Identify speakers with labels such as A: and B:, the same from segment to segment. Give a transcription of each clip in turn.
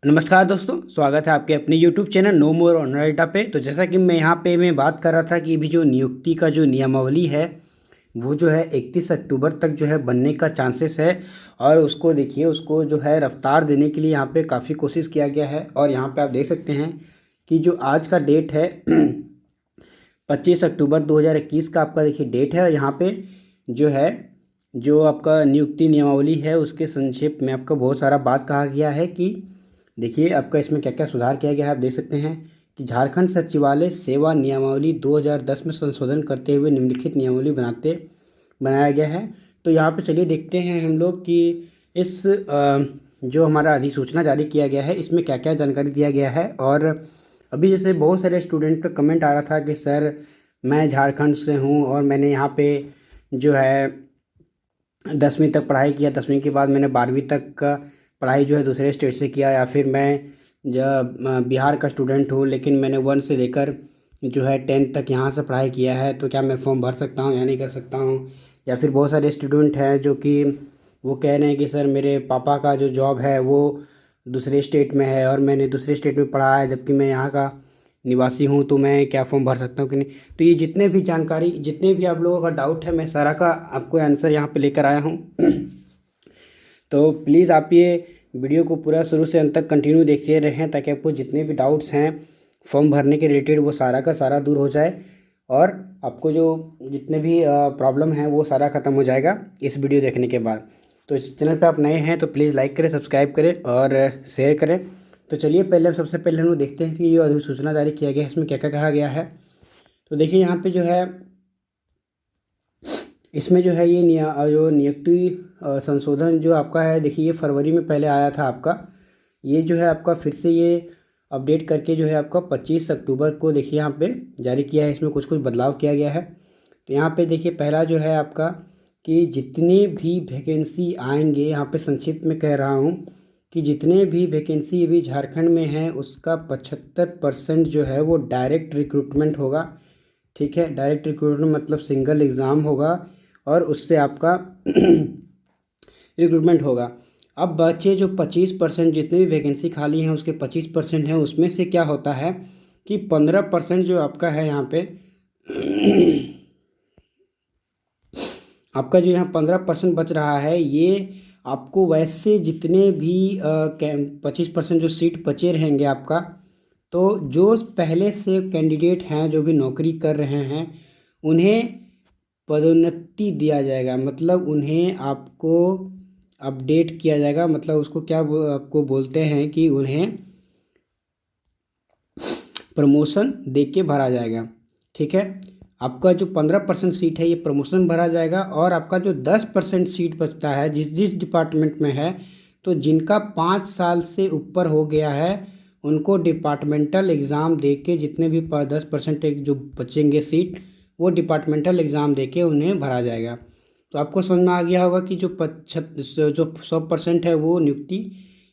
A: नमस्कार दोस्तों, स्वागत है आपके अपने YouTube channel no more on Noida पे। तो जैसा कि मैं यहाँ पे बात कर रहा था कि अभी जो नियुक्ति का जो नियमावली है वो जो है 31 अक्टूबर तक जो है बनने का चांसेस है। और उसको देखिए, उसको जो है रफ्तार देने के लिए यहाँ पे काफ़ी कोशिश किया गया है। और यहाँ पे आप देख सकते हैं कि जो आज का डेट है 25 अक्टूबर 2021 का आपका देखिए डेट है। और यहाँ पे जो है जो आपका नियुक्ति नियमावली है उसके संक्षेप में आपका बहुत सारा बात कहा गया है कि देखिए आपका इसमें क्या क्या सुधार किया गया है। आप देख सकते हैं कि झारखंड सचिवालय सेवा नियमावली 2010 में संशोधन करते हुए निम्नलिखित नियमावली बनाया गया है। तो यहाँ पे चलिए देखते हैं हम लोग कि इस जो हमारा अधिसूचना जारी किया गया है इसमें क्या क्या जानकारी दिया गया है। और अभी जैसे बहुत सारे स्टूडेंट का कमेंट आ रहा था कि सर मैं झारखंड से हूँ और मैंने यहाँ पे जो है 10वीं तक पढ़ाई किया, 10वीं के बाद मैंने 12वीं तक का पढ़ाई जो है दूसरे स्टेट से किया, या फिर मैं जब बिहार का स्टूडेंट हूँ लेकिन मैंने 1 से लेकर जो है 10th तक यहाँ से पढ़ाई किया है, तो क्या मैं फॉर्म भर सकता हूँ या नहीं कर सकता हूँ। या फिर बहुत सारे स्टूडेंट हैं जो कि वो कह रहे हैं कि सर मेरे पापा का जो जॉब है वो दूसरे स्टेट में है और मैंने दूसरे स्टेट में पढ़ा है जबकि मैं यहाँ का निवासी हूँ, तो मैं क्या फॉर्म भर सकता हूँ कि नहीं। तो ये जितने भी जानकारी, जितने भी आप लोगों का डाउट है, मैं सारा का आपको आंसर यहाँ पे लेकर आया हूँ। तो प्लीज़ आप ये वीडियो को पूरा शुरू से अंत तक कंटिन्यू देखते रहें ताकि आपको जितने भी डाउट्स हैं फॉर्म भरने के रिलेटेड वो सारा का सारा दूर हो जाए और आपको जो जितने भी प्रॉब्लम है वो सारा ख़त्म हो जाएगा इस वीडियो देखने के बाद। तो इस चैनल पे आप नए हैं तो प्लीज़ लाइक करें, सब्सक्राइब करें और शेयर करें। तो चलिए सबसे पहले हम लोग देखते हैं कि ये अधिसूचना जारी किया गया है इसमें क्या क्या कहा गया है। तो देखिए यहाँ पे जो है इसमें जो है ये जो नियुक्ति संशोधन जो आपका है, देखिए ये फरवरी में पहले आया था आपका, ये जो है आपका फिर से ये अपडेट करके जो है आपका 25 अक्टूबर को देखिए यहाँ पे जारी किया है। इसमें कुछ कुछ बदलाव किया गया है। तो यहाँ पे देखिए पहला जो है आपका कि जितने भी वैकेंसी आएंगे, यहाँ पे संक्षिप्त में कह रहा हूँ कि जितने भी वैकेंसी अभी झारखंड में हैं उसका 75% जो है वो डायरेक्ट रिक्रूटमेंट होगा। ठीक है, डायरेक्ट रिक्रूटमेंट मतलब सिंगल एग्ज़ाम होगा और उससे आपका रिक्रूटमेंट होगा। अब बचे जो 25% जितने भी वैकेंसी खाली हैं उसके 25% हैं, उसमें से क्या होता है कि 15% जो आपका है यहाँ पे आपका जो यहाँ 15% बच रहा है, ये आपको वैसे जितने भी 25% जो सीट बचे रहेंगे आपका, तो जो पहले से कैंडिडेट हैं जो भी नौकरी कर रहे हैं उन्हें पदोन्नति दिया जाएगा। मतलब उन्हें आपको अपडेट किया जाएगा, मतलब उसको क्या आपको बोलते हैं कि उन्हें प्रमोशन दे के भरा जाएगा। ठीक है, आपका जो 15% सीट है ये प्रमोशन भरा जाएगा और आपका जो 10% सीट बचता है जिस जिस डिपार्टमेंट में है, तो जिनका 5 साल से ऊपर हो गया है उनको डिपार्टमेंटल एग्ज़ाम दे के जितने भी 10% जो बचेंगे सीट वो डिपार्टमेंटल एग्ज़ाम दे के उन्हें भरा जाएगा। तो आपको समझ में आ गया होगा कि जो 100% है वो नियुक्ति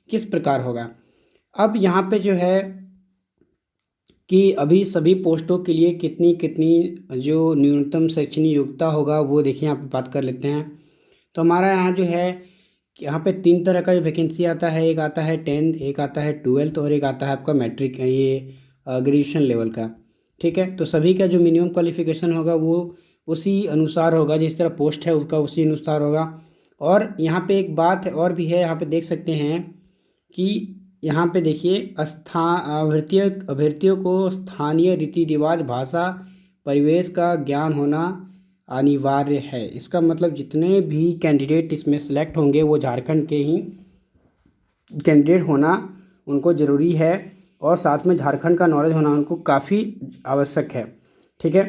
A: किस प्रकार होगा। अब यहाँ पे जो है कि अभी सभी पोस्टों के लिए कितनी कितनी जो न्यूनतम शैक्षणिक योग्यता होगा वो देखिए यहाँ पे बात कर लेते हैं। तो हमारा यहाँ जो है कि यहाँ पे 3 तरह का जो वैकेंसी आता है, एक आता है 10th, एक आता है 12th और एक आता है आपका मैट्रिक, ये ग्रेजुएशन लेवल का। ठीक है, तो सभी का जो मिनिमम क्वालिफिकेशन होगा वो उसी अनुसार होगा, जिस तरह पोस्ट है उसका उसी अनुसार होगा। और यहाँ पे एक बात और भी है, यहाँ पे देख सकते हैं कि यहाँ पे देखिए अभ्यर्थियों को स्थानीय रीति रिवाज, भाषा, परिवेश का ज्ञान होना अनिवार्य है। इसका मतलब जितने भी कैंडिडेट इसमें सेलेक्ट होंगे वो झारखंड के ही कैंडिडेट होना उनको ज़रूरी है और साथ में झारखंड का नॉलेज होना उनको काफ़ी आवश्यक है। ठीक है,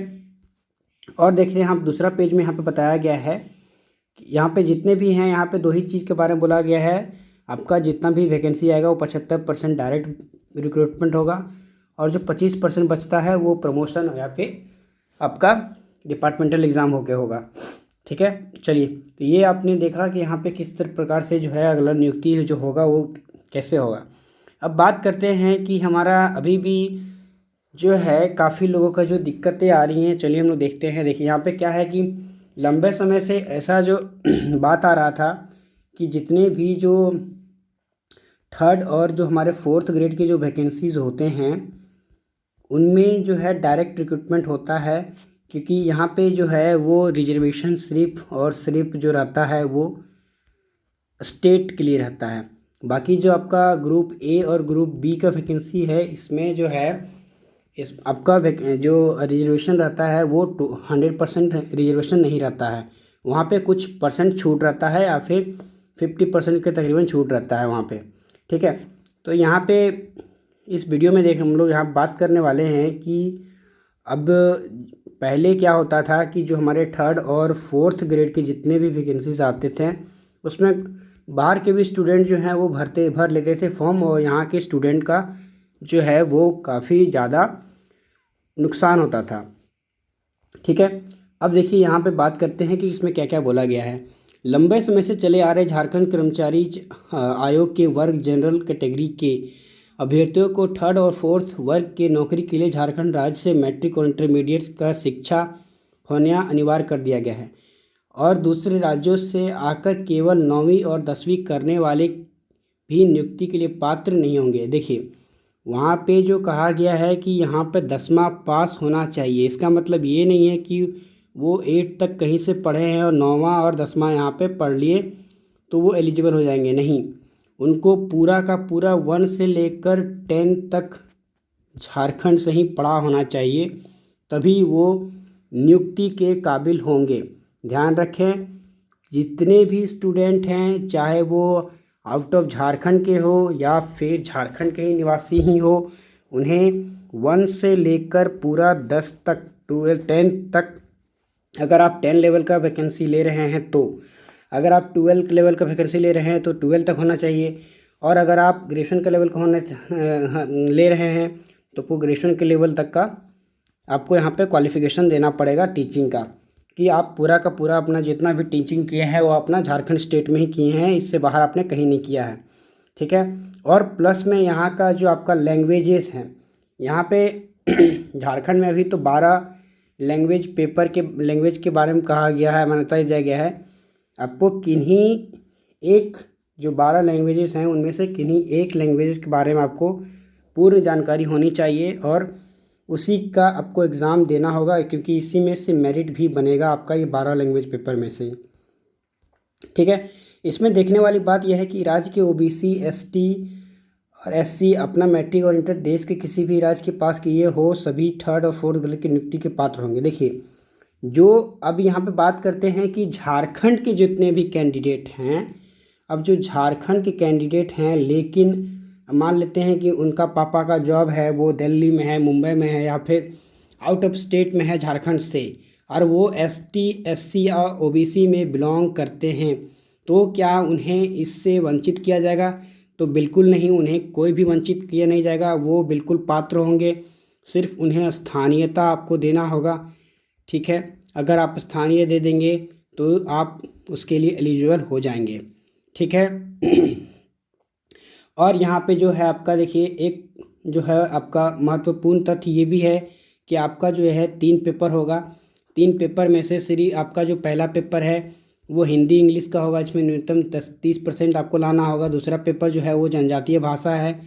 A: और देखिए यहाँ दूसरा पेज में यहाँ पे बताया गया है कि यहाँ पे जितने भी हैं यहाँ पे 2 ही चीज़ के बारे में बोला गया है। आपका जितना भी वैकेंसी आएगा वो 75% डायरेक्ट रिक्रूटमेंट होगा और जो 25% बचता है वो प्रमोशन या फिर आपका डिपार्टमेंटल एग्ज़ाम होके होगा। ठीक है, चलिए तो ये आपने देखा कि यहाँ पे किस प्रकार से जो है अगला नियुक्ति जो होगा वो कैसे होगा। अब बात करते हैं कि हमारा अभी भी जो है काफ़ी लोगों का जो दिक्कतें आ रही हैं, चलिए हम लोग देखते हैं। देखिए यहाँ पे क्या है कि लंबे समय से ऐसा जो बात आ रहा था कि जितने भी जो थर्ड और जो हमारे फोर्थ ग्रेड के जो वैकेंसीज़ होते हैं उनमें जो है डायरेक्ट रिक्रूटमेंट होता है, क्योंकि यहाँ पे जो है वो रिजर्वेशन सिर्फ जो रहता है वो स्टेट के लिए रहता है। बाकी जो आपका ग्रुप ए और ग्रुप बी का वैकेंसी है इसमें जो है इस आपका जो रिजर्वेशन रहता है वो 100% रिजर्वेशन नहीं रहता है, वहाँ पे कुछ परसेंट छूट रहता है या फिर 50% के तकरीबन छूट रहता है वहाँ पे। ठीक है, तो यहाँ पे इस वीडियो में हम लोग यहाँ बात करने वाले हैं कि अब पहले क्या होता था कि जो हमारे थर्ड और फोर्थ ग्रेड के जितने भी वैकेंसीज आते थे उसमें बाहर के भी स्टूडेंट जो हैं वो भर लेते थे फॉर्म, और यहाँ के स्टूडेंट का जो है वो काफ़ी ज़्यादा नुकसान होता था। ठीक है, अब देखिए यहाँ पे बात करते हैं कि इसमें क्या क्या बोला गया है। लंबे समय से चले आ रहे झारखंड कर्मचारी आयोग के वर्ग जनरल कैटेगरी के अभ्यर्थियों को थर्ड और फोर्थ वर्ग के नौकरी के लिए झारखंड राज्य से मैट्रिक और इंटरमीडिएट का शिक्षा होना अनिवार्य कर दिया गया है, और दूसरे राज्यों से आकर केवल 9वीं और 10वीं करने वाले भी नियुक्ति के लिए पात्र नहीं होंगे। देखिए वहाँ पे जो कहा गया है कि यहाँ पे 10वां पास होना चाहिए, इसका मतलब ये नहीं है कि वो 8 तक कहीं से पढ़े हैं और 9वां और 10वां यहाँ पे पढ़ लिए तो वो एलिजिबल हो जाएंगे। नहीं, उनको पूरा का पूरा 1 से लेकर 10 तक झारखंड से ही पढ़ा होना चाहिए, तभी वो नियुक्ति के काबिल होंगे। ध्यान रखें, जितने भी स्टूडेंट हैं चाहे वो आउट ऑफ झारखंड के हो या फिर झारखंड के ही निवासी ही हो, उन्हें 1 से लेकर पूरा 10 तक 10 तक, अगर आप 10 लेवल का वैकेंसी ले रहे हैं तो, अगर आप 12 लेवल का वैकेंसी ले रहे हैं तो 12 तक होना चाहिए, और अगर आप ग्रेजुएशन का लेवल का ले रहे हैं तो वो ग्रेजुएशन के लेवल तक का आपको यहाँ पे क्वालिफ़िकेशन देना पड़ेगा टीचिंग का, कि आप पूरा का पूरा अपना जितना भी टीचिंग किए हैं वो अपना झारखंड स्टेट में ही किए हैं, इससे बाहर आपने कहीं नहीं किया है। ठीक है, और प्लस में यहाँ का जो आपका लैंग्वेजेस हैं, यहाँ पे झारखंड में अभी तो 12 लैंग्वेज के बारे में कहा गया है, मान्यता दिया गया है। आपको किन्हीं एक जो 12 लैंग्वेजेस हैं उनमें से किन्हीं एक लैंग्वेज के बारे में आपको पूर्ण जानकारी होनी चाहिए, और उसी का आपको एग्ज़ाम देना होगा, क्योंकि इसी में से मेरिट भी बनेगा आपका ये 12 लैंग्वेज पेपर में से। ठीक है, इसमें देखने वाली बात यह है कि राज्य के ओबीसी, एसटी और एससी अपना मैट्रिक और इंटर देश के किसी भी राज्य के पास किए हो सभी थर्ड और फोर्थ ग्रेड की नियुक्ति के पात्र होंगे। देखिए जो अब यहाँ पे बात करते हैं कि झारखंड के जितने भी कैंडिडेट हैं, अब जो झारखंड के कैंडिडेट हैं लेकिन मान लेते हैं कि उनका पापा का जॉब है वो दिल्ली में है, मुंबई में है, या फिर आउट ऑफ स्टेट में है झारखंड से, और वो एसटी, एससी या ओबीसी में बिलोंग करते हैं, तो क्या उन्हें इससे वंचित किया जाएगा? तो बिल्कुल नहीं, उन्हें कोई भी वंचित किया नहीं जाएगा, वो बिल्कुल पात्र होंगे। सिर्फ उन्हें स्थानीयता आपको देना होगा। ठीक है, अगर आप स्थानीय दे देंगे तो आप उसके लिए एलिजिबल हो जाएंगे। ठीक है और यहाँ पे जो है आपका देखिए एक जो है आपका महत्वपूर्ण तथ्य ये भी है कि आपका जो है 3 पेपर होगा। 3 पेपर में से सिर्फ आपका जो पहला पेपर है वो हिंदी इंग्लिश का होगा, इसमें न्यूनतम 30% आपको लाना होगा। दूसरा पेपर जो है वो जनजातीय भाषा है,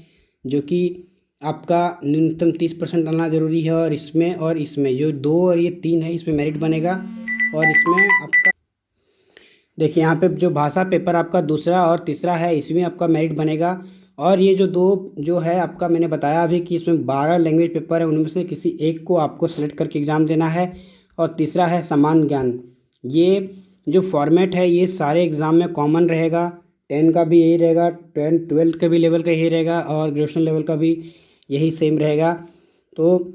A: जो कि आपका न्यूनतम 30% लाना ज़रूरी है, और इसमें जो 2 और ये 3 है इसमें मेरिट बनेगा। और इसमें आपका देखिए यहाँ पे जो भाषा पेपर आपका दूसरा और तीसरा है इसमें आपका मेरिट बनेगा। और ये जो 2 जो है आपका मैंने बताया अभी कि इसमें 12 लैंग्वेज पेपर है, उनमें से किसी एक को आपको सेलेक्ट करके एग्ज़ाम देना है। और तीसरा है समान ज्ञान। ये जो फॉर्मेट है ये सारे एग्ज़ाम में कॉमन रहेगा। 10 का भी यही रहेगा, 12 के भी लेवल का यही रहेगा, और ग्रेजुएशन लेवल का भी यही सेम रहेगा। तो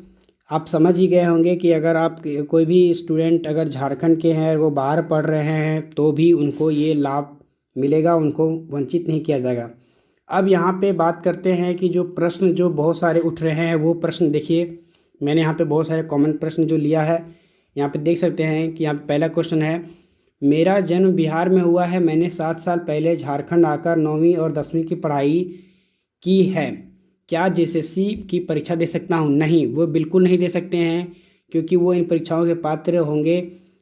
A: आप समझ ही गए होंगे कि अगर आप कोई भी स्टूडेंट अगर झारखंड के हैं, वो बाहर पढ़ रहे हैं, तो भी उनको ये लाभ मिलेगा, उनको वंचित नहीं किया जाएगा। अब यहाँ पे बात करते हैं कि जो प्रश्न जो बहुत सारे उठ रहे हैं वो प्रश्न देखिए, मैंने यहाँ पे बहुत सारे कॉमन प्रश्न जो लिया है यहाँ पे देख सकते हैं कि यहाँ पे पहला क्वेश्चन है, मेरा जन्म बिहार में हुआ है, मैंने 7 साल पहले झारखंड आकर 9वीं और 10वीं की पढ़ाई की है, क्या जेएसएससी की परीक्षा दे सकता हूँ? नहीं, वो बिल्कुल नहीं दे सकते हैं, क्योंकि वो इन परीक्षाओं के पात्र होंगे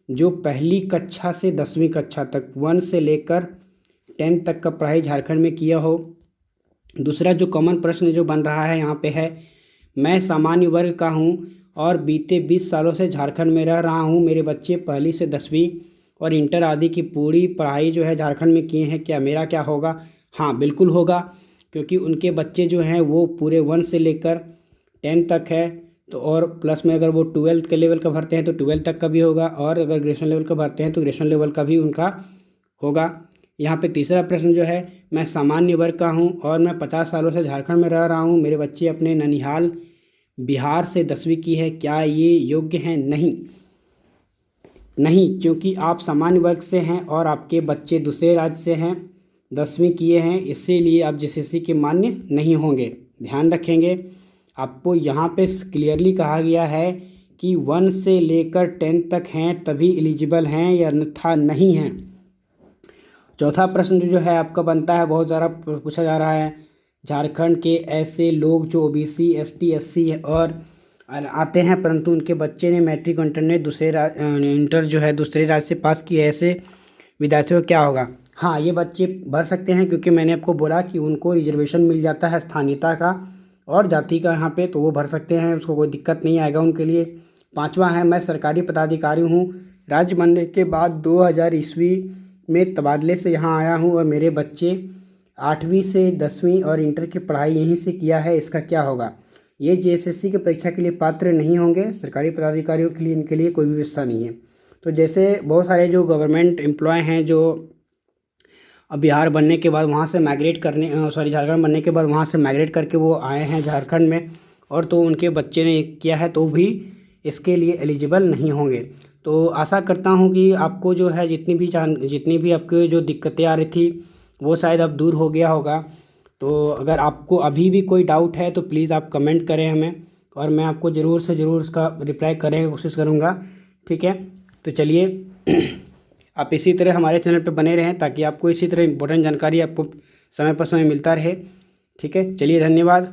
A: जो पहली कक्षा से 10वीं कक्षा तक 1 से लेकर 10 तक का पढ़ाई झारखंड में किया हो। दूसरा जो कॉमन प्रश्न जो बन रहा है यहाँ पे है, मैं सामान्य वर्ग का हूँ और बीते 20 सालों से झारखंड में रह रहा हूँ। मेरे बच्चे पहली से 10वीं और इंटर आदि की पूरी पढ़ाई जो है झारखंड में किए हैं, क्या मेरा क्या होगा? हाँ, बिल्कुल होगा, क्योंकि उनके बच्चे जो हैं वो पूरे 1 से लेकर 10 तक है। तो और प्लस में अगर वो 12th के लेवल का भरते हैं तो 12 तक का भी होगा, और अगर ग्रेजुएशन लेवल का भरते हैं तो ग्रेजुएशन लेवल का भी उनका होगा। यहाँ पे तीसरा प्रश्न जो है, मैं सामान्य वर्ग का हूँ और मैं 50 सालों से झारखंड में रह रहा हूँ। मेरे बच्चे अपने ननिहाल बिहार से 10वीं की है, क्या ये योग्य हैं? नहीं, नहीं, क्योंकि आप सामान्य वर्ग से हैं और आपके बच्चे दूसरे राज्य से हैं, 10वीं किए हैं, इसीलिए आप जीसीसी के मान्य नहीं होंगे। ध्यान रखेंगे, आपको यहाँ पे क्लियरली कहा गया है कि 1 से लेकर 10 तक हैं तभी एलिजिबल हैं, या अन्यथा नहीं हैं। चौथा प्रश्न जो है आपका बनता है, बहुत ज़्यादा पूछा जा रहा है, झारखंड के ऐसे लोग जो ओबीसी एसटी एससी और आते हैं परंतु उनके बच्चे ने मैट्रिक और इंटर जो है दूसरे राज्य से पास किए, ऐसे विद्यार्थियों को क्या होगा? हाँ, ये बच्चे भर सकते हैं, क्योंकि मैंने आपको बोला कि उनको रिजर्वेशन मिल जाता है स्थानीयता का और जाति का यहाँ पे, तो वो भर सकते हैं, उसको कोई दिक्कत नहीं आएगा उनके लिए। पाँचवा है, मैं सरकारी पदाधिकारी हूँ, राज्य बनने के बाद 2000 ईस्वी में तबादले से यहाँ आया हूँ और मेरे बच्चे 8वीं से 10वीं और इंटर की पढ़ाई यहीं से किया है, इसका क्या होगा? ये जेएसएससी की परीक्षा के लिए पात्र नहीं होंगे। सरकारी पदाधिकारियों के लिए इनके लिए कोई भी व्यवस्था नहीं है। तो जैसे बहुत सारे जो गवर्नमेंट एम्प्लॉय हैं जो अब बिहार बनने के बाद वहाँ से माइग्रेट करने झारखंड बनने के बाद वहाँ से माइग्रेट करके वो आए हैं झारखंड में, और तो उनके बच्चे ने किया है तो भी इसके लिए एलिजिबल नहीं होंगे। तो आशा करता हूँ कि आपको जो है जितनी भी आपके जो दिक्कतें आ रही थी वो शायद अब दूर हो गया होगा। तो अगर आपको अभी भी कोई डाउट है तो प्लीज़ आप कमेंट करें हमें, और मैं आपको ज़रूर से ज़रूर उसका रिप्लाई करने की कोशिश करूँगा। ठीक है, तो चलिए आप इसी तरह हमारे चैनल पे बने रहें ताकि आपको इसी तरह इंपॉर्टेंट जानकारी आपको समय पर समय मिलता रहे। ठीक है, चलिए, धन्यवाद।